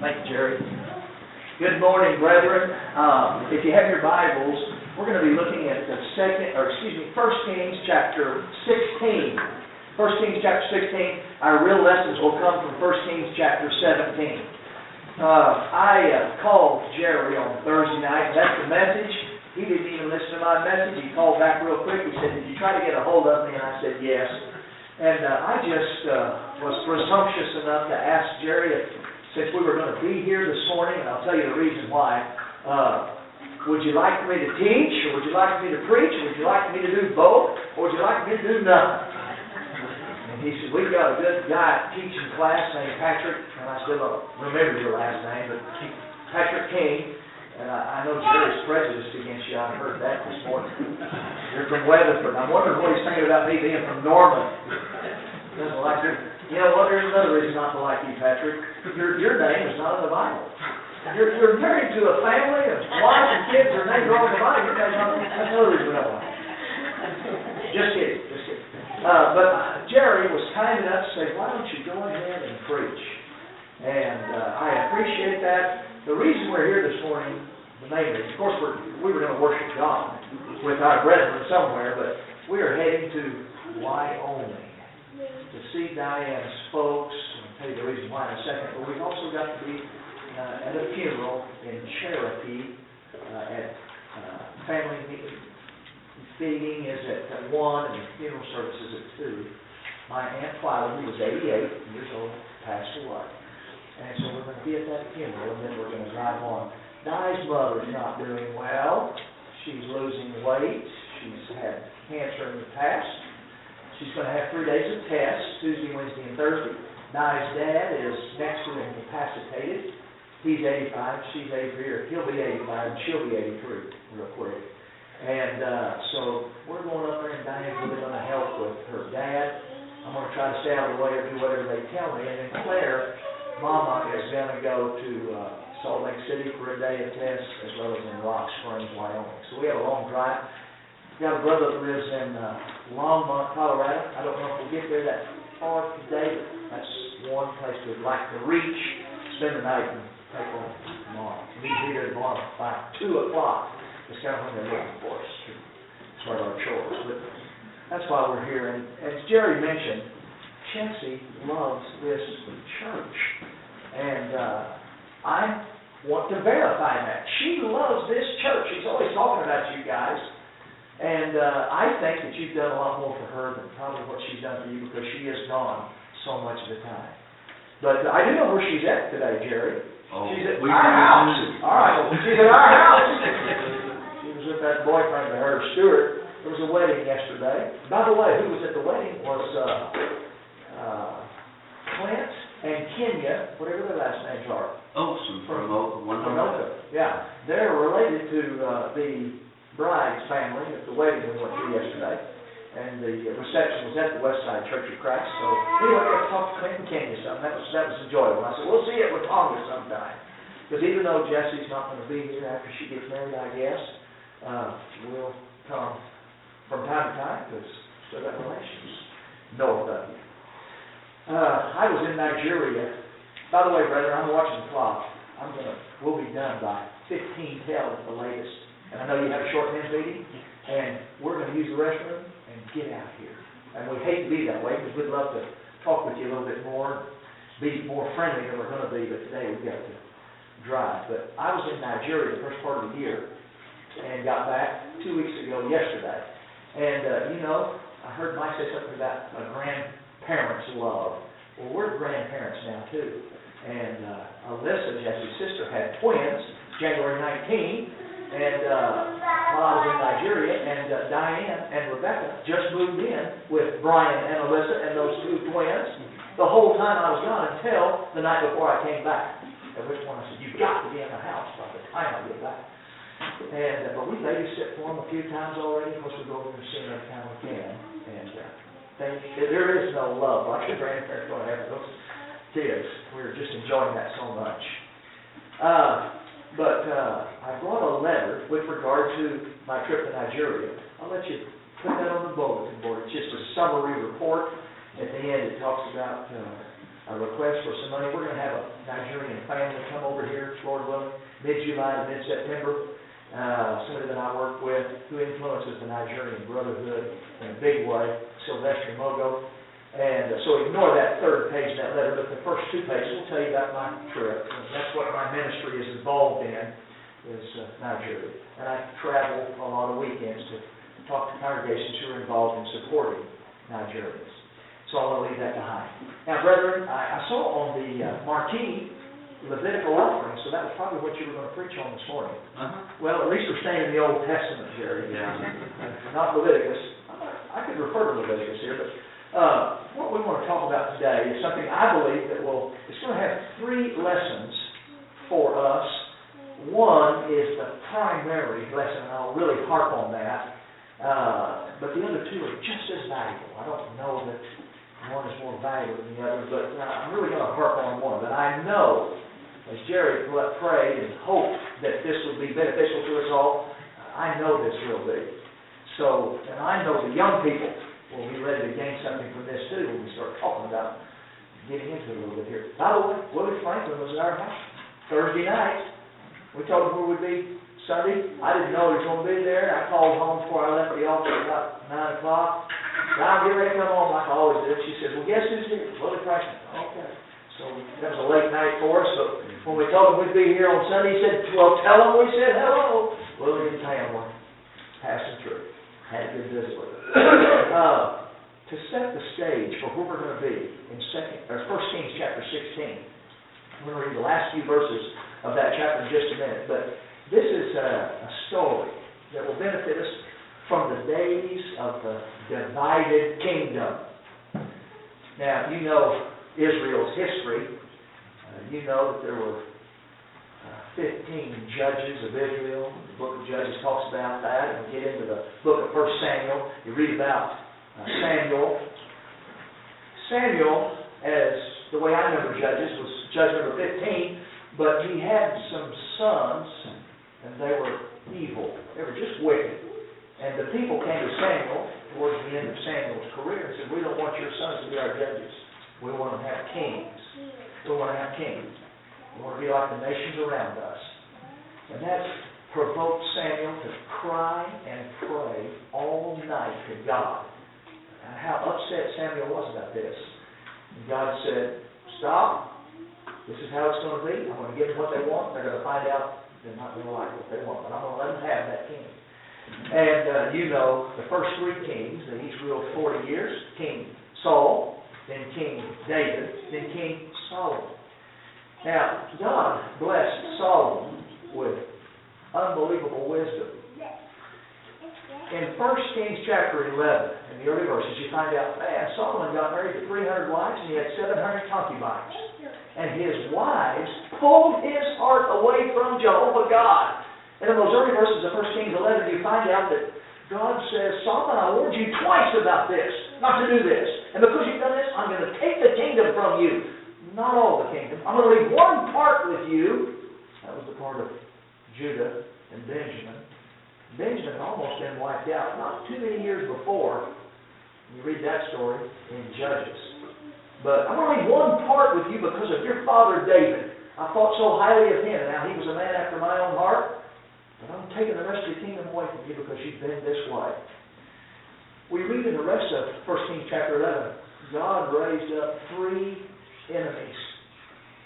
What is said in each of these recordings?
Thank you, Jerry. Good morning, brethren. If you have your Bibles, we're going to be looking at the 1 Kings chapter 16. 1 Kings chapter 16. Our real lessons will come from 1 Kings chapter 17. I called Jerry on Thursday night, left a message. He didn't even listen to my message. He called back real quick. He said, "Did you try to get a hold of me?" And I said, "Yes." And I just was presumptuous enough to ask Jerry if, since we were going to be here this morning, and I'll tell you the reason why, would you like me to teach, or would you like me to preach, or would you like me to do both, or would you like me to do nothing? And he said, "We've got a good guy teaching class named Patrick," and I still don't remember your last name, but Patrick King, and I know Jerry's prejudiced against you. I heard that this morning. You're from Weatherford. I'm wondering what he's thinking about me being from Norman. Doesn't like you. You know what? There's another reason not to like you, Patrick. Your name is not in the Bible. You're married to a family of wife and kids. Your names are all in the Bible. That's another reason I don't like you. Just kidding. But Jerry was kind enough to say, "Why don't you go ahead and preach?" And I appreciate that. The reason we're here this morning, the main reason, of course, we were going to worship God with our brethren somewhere, but we are heading to Wyoming to see Diane's folks. I'll tell you the reason why in a second, but we've also got to be at a funeral in Cherokee at family meeting. Feeding is at 1 and the funeral service is at 2. My Aunt Twyla, who was 88 years old, passed away. And so we're going to be at that funeral, and then we're going to drive on. Di's mother's not doing well. She's losing weight. She's had cancer in the past. She's going to have 3 days of tests, Tuesday, Wednesday, and Thursday. Di's dad is next to him incapacitated. He's 85, she's 83, or he'll be 85, and she'll be 83 real quick. And so we're going up there, and Diane's really going to help with her dad. I'm going to try to stay out of the way or do whatever they tell me. And then Claire, Mama, is going to go to Salt Lake City for a day of tests, as well as in Rock Springs, Wyoming. So we have a long drive. We've got a brother that lives in Longmont, Colorado. I don't know if we'll get there that far today, but that's one place we'd like to reach, spend the night, and take on tomorrow. Meet here tomorrow by 2 o'clock. That's kind of when they're looking for us to start our chores. But that's why we're here. And as Jerry mentioned, Chelsea loves this church. And I want to verify that. She loves this church. She's always talking about you guys. And I think that you've done a lot more for her than probably what she's done for you, because she is gone so much of the time. But I do know where she's at today, Jerry. Oh, she's at our house. All right, well, she's at our house. She was with that boyfriend of hers, Stuart. There was a wedding yesterday. By the way, who was at the wedding was Clint and Kenya, whatever their last names are. Olson from Oka. Yeah, they're related to the bride's family at the wedding we went to yesterday. And the reception was at the Westside Church of Christ. So anyway, I talked to Clint and Kenya something. That was enjoyable. I said, we'll see it with Tonga sometime. Because even though Jesse's not going to be here after she gets married, I guess, we'll come from time to time because still got relations north of you. I was in Nigeria. By the way, brother, I'm watching the clock. We'll be done by 15 till at the latest. And I know you have a short men's meeting, and we're going to use the restroom and get out here. And we hate to be that way because we'd love to talk with you a little bit more, be more friendly than we're going to be, but today we've got to drive. But I was in Nigeria the first part of the year and got back 2 weeks ago yesterday. And, I heard Mike say something about a grandparent's love. Well, we're grandparents now, too. And Alyssa, Jesse's sister, had twins January 19. And while I was in Nigeria, and Diane and Rebecca just moved in with Brian and Alyssa and those 2 twins the whole time I was gone until the night before I came back. At which point I said, "You've got to be in the house by the time I get back." And but we babysit for them a few times already. Of course, we go over and see them every time we can. And there is no love like the grandparents going to have those kids. We're just enjoying that so much. But I brought a letter with regard to my trip to Nigeria. I'll let you put that on the bulletin board. It's just a summary report. At the end, it talks about a request for some money. We're going to have a Nigerian family come over here, Lord willing, mid-July to mid-September. Somebody that I work with who influences the Nigerian Brotherhood in a big way, Sylvester Mogo. And so ignore that third page of that letter, but the first two pages will tell you about my trip. And that's what my ministry is involved in, is Nigeria. And I travel a lot of weekends to talk to congregations who are involved in supporting Nigerians. So I want to leave that behind. Now, brethren, I saw on the marquee Levitical offering, so that was probably what you were going to preach on this morning. Well, at least we're staying in the Old Testament, Jerry. Not Leviticus. I could refer to Leviticus here, but what we want to talk about today is something I believe that it's going to have three lessons for us. One is the primary lesson, and I'll really harp on that. But the other two are just as valuable. I don't know that one is more valuable than the other, but I'm really going to harp on one. But I know, as Jerry prayed and hoped that this would be beneficial to us all, I know this will be. So, and I know the young people will be ready to gain something from this too when we start talking about getting into it a little bit here. By the way, Willie Franklin was at our house Thursday night. We told him where we'd be Sunday. I didn't know he was going to be there. I called home before I left the office about 9 o'clock. Now, get ready to come home like I always do. She said, well, guess who's here? Willie Franklin. Okay. So that was a late night for us. So when we told him we'd be here on Sunday, he said, well, tell him we said hello. Willie and Pamela passing through. Had a good visit with him. To set the stage for where we're going to be in 1 Kings chapter 16, I'm going to read the last few verses of that chapter in just a minute. But this is a story that will benefit us from the days of the divided kingdom. Now, you know Israel's history. You know that there were 15 judges of Israel. The book of Judges talks about that. And we get into the book of 1 Samuel. You read about Samuel. Samuel, as the way I remember Judges, was judge number 15, but he had some sons, and they were evil. They were just wicked. And the people came to Samuel towards the end of Samuel's career and said, we don't want your sons to be our judges. We want to have kings. We want to have kings. We want to be like the nations around us. And that provoked Samuel to cry and pray all night to God. And how upset Samuel was about this. And God said, stop. This is how it's going to be. I'm going to give them what they want. They're going to find out they're not going to like what they want. But I'm going to let them have that king. And you know, the first three kings, that he's ruled 40 years. King Saul, then King David, then King Solomon. Now, God blessed Solomon with unbelievable wisdom. In 1 Kings chapter 11, in the early verses, you find out, man, Solomon got married to 300 wives and he had 700 concubines. And his wives pulled his heart away from Jehovah God. And in those early verses of 1 Kings 11, you find out that God says, Solomon, I warned you twice about this, not to do this. And because you've done this, I'm going to take the kingdom from you. Not all the kingdom. I'm going to leave one part with you. That was the part of Judah and Benjamin. Benjamin had almost been wiped out not too many years before. You read that story in Judges. But I'm going to leave one part with you because of your father David. I thought so highly of him. Now, he was a man after my own heart. But I'm taking the rest of your kingdom away from you because you've been this way. We read in the rest of 1 Kings chapter 11, God raised up three enemies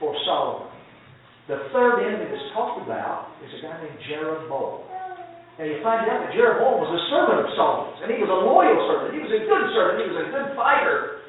for Solomon. The third enemy that's talked about is a guy named Jeroboam. Now you find out that Jeroboam was a servant of Solomon's, and he was a loyal servant. He was a good servant. He was a good fighter.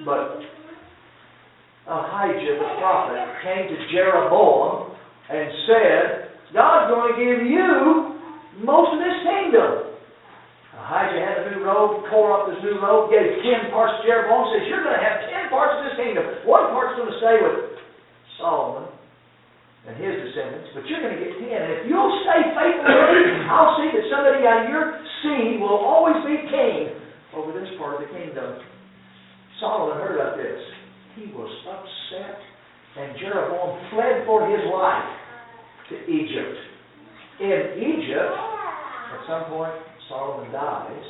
But Ahijah the prophet came to Jeroboam and said, God's going to give you most of this kingdom. Ahijah had a new robe, tore up his new robe, gave 10 parts to Jeroboam, says, you're going to have 10 parts of this kingdom. One part's going to stay with Solomon and his descendants, but you're going to get 10. And if you'll stay faithful to me, I'll see that somebody out of your seed will always be king over this part of the kingdom. Solomon heard about this. He was upset, and Jeroboam fled for his life to Egypt. In Egypt, at some point, Solomon dies.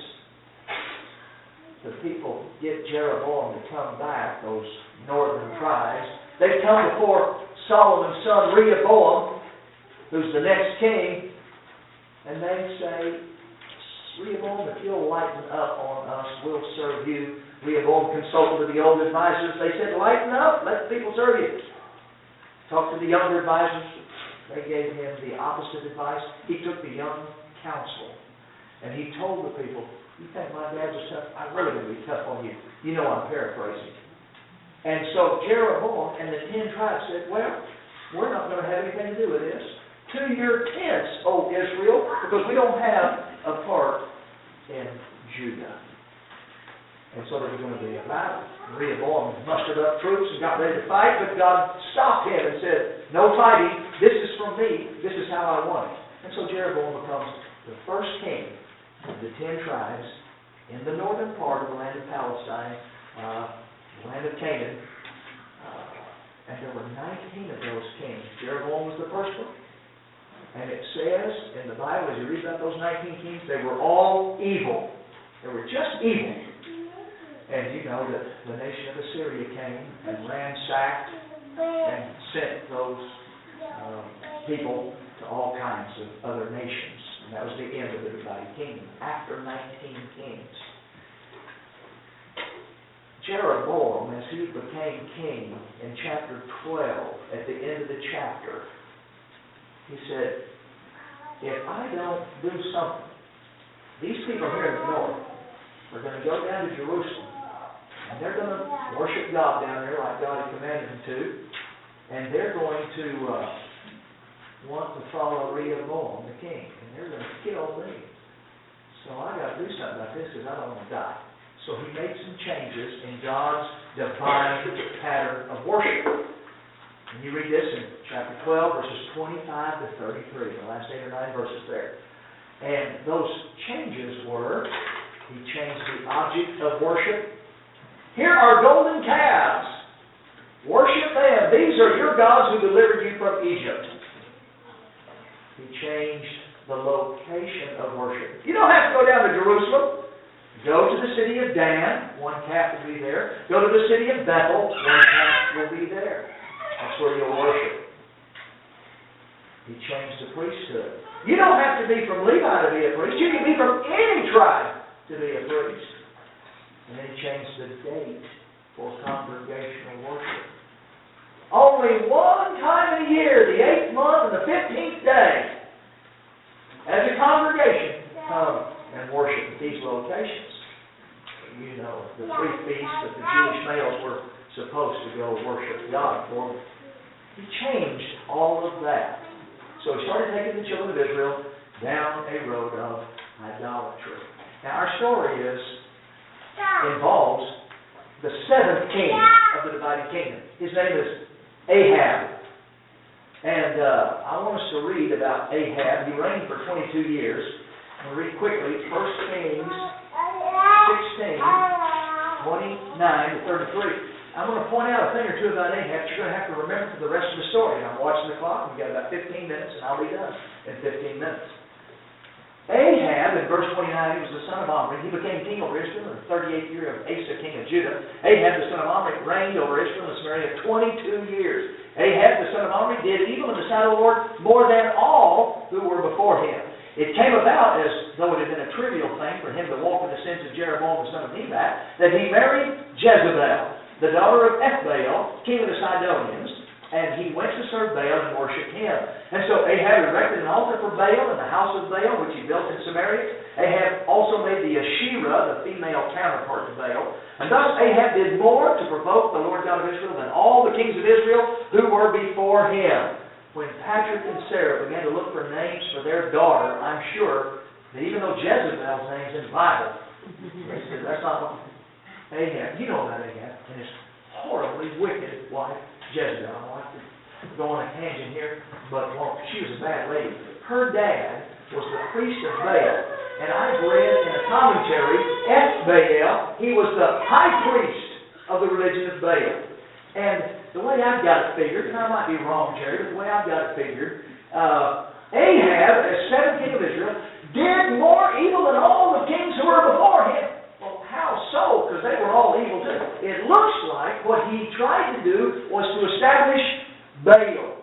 The people get Jeroboam to come back, those northern tribes. They come before Solomon's son Rehoboam, who's the next king, and they say, Rehoboam, if you'll lighten up on us, we'll serve you. Rehoboam consulted with the old advisors. They said, lighten up, let the people serve you. Talked to the younger advisors. They gave him the opposite advice. He took the young counsel, and he told the people, you think my dad's a tough? I'm really going to be tough on you. You know I'm paraphrasing. And so Jeroboam and the 10 tribes said, well, we're not going to have anything to do with this. To your tents, O Israel, because we don't have a part in Judah. And so there was going to be a battle. Rehoboam mustered up troops and got ready to fight, but God stopped him and said, no fighting. This is from me. This is how I want it. And so Jeroboam becomes the first king of the 10 tribes in the northern part of the land of Palestine, the land of Canaan. And there were 19 of those kings. Jeroboam was the first one. And it says in the Bible, as you read about those 19 kings, they were all evil. They were just evil. And you know that the nation of Assyria came and ransacked and sent those people to all kinds of other nations. And that was the end of the divided kingdom, after 19 kings. Jeroboam, as he became king in chapter 12, at the end of the chapter, he said, if I don't do something, these people here in the north are going to go down to Jerusalem, and they're going to worship God down there like God had commanded them to, and they're going to want to follow Rehoboam, the king, and they're going to kill me. So I got to do something about this because I don't want to die. So he made some changes in God's divine pattern of worship. And you read this in chapter 12, verses 25 to 33, the last 8 or 9 verses there. And those changes were, he changed the object of worship. Here are golden calves. Worship them. These are your gods who delivered you from Egypt. He changed the location of worship. You don't have to go down to Jerusalem. Go to the city of Dan. One calf will be there. Go to the city of Bethel. One calf will be there. That's where you'll worship. He changed the priesthood. You don't have to be from Levi to be a priest. You can be from any tribe to be a priest. And then he changed the date for congregational worship. Only one time a year, the 8th month and the 15th day, as a congregation, come and worship at these locations. You know, the 3 feasts that the Jewish males were supposed to go worship God for. He changed all of that. So he started taking the children of Israel down a road of idolatry. Now our story involves the 7th king of the divided kingdom. His name is Ahab. And I want us to read about Ahab. He reigned for 22 years. We'll read quickly 1 Kings 16, 29 to 33. I'm going to point out a thing or two about Ahab you're going to have to remember for the rest of the story. I'm watching the clock. We've got about 15 minutes, and I'll be done in 15 minutes. Ahab, in verse 29, he was the son of Omri. He became king over Israel in the 38th year of Asa, king of Judah. Ahab, the son of Omri, reigned over Israel and Samaria 22 years. Ahab, the son of Omri, did evil in the sight of the Lord more than all who were before him. It came about, as though it had been a trivial thing for him to walk in the sins of Jeroboam, the son of Nebat, that he married Jezebel, the daughter of Ethbaal, king of the Sidonians, and he went to serve Baal and worship him. And so Ahab erected an altar for Baal in the house of Baal, which he built in Samaria. Ahab also made the Asherah, the female counterpart to Baal. And thus Ahab did more to provoke the Lord God of Israel than all the kings of Israel who were before him. When Patrick and Sarah began to look for names for their daughter, I'm sure that even though Jezebel's name's in the Bible, they said, that's not what Ahab. You know about Ahab and his horribly wicked wife, Jezebel. I don't like to go on a tangent here, but she was a bad lady. Her dad was the priest of Baal, and I've read in a commentary, Ethbaal, he was the high priest of the religion of Baal. And the way I've got it figured, and I might be wrong, Jerry, but the way I've got it figured, Ahab, as 7th king of Israel, did more evil than all the kings who were before him. Well, how so? Because they were all evil too. It looks like what he tried to do was to establish Baal.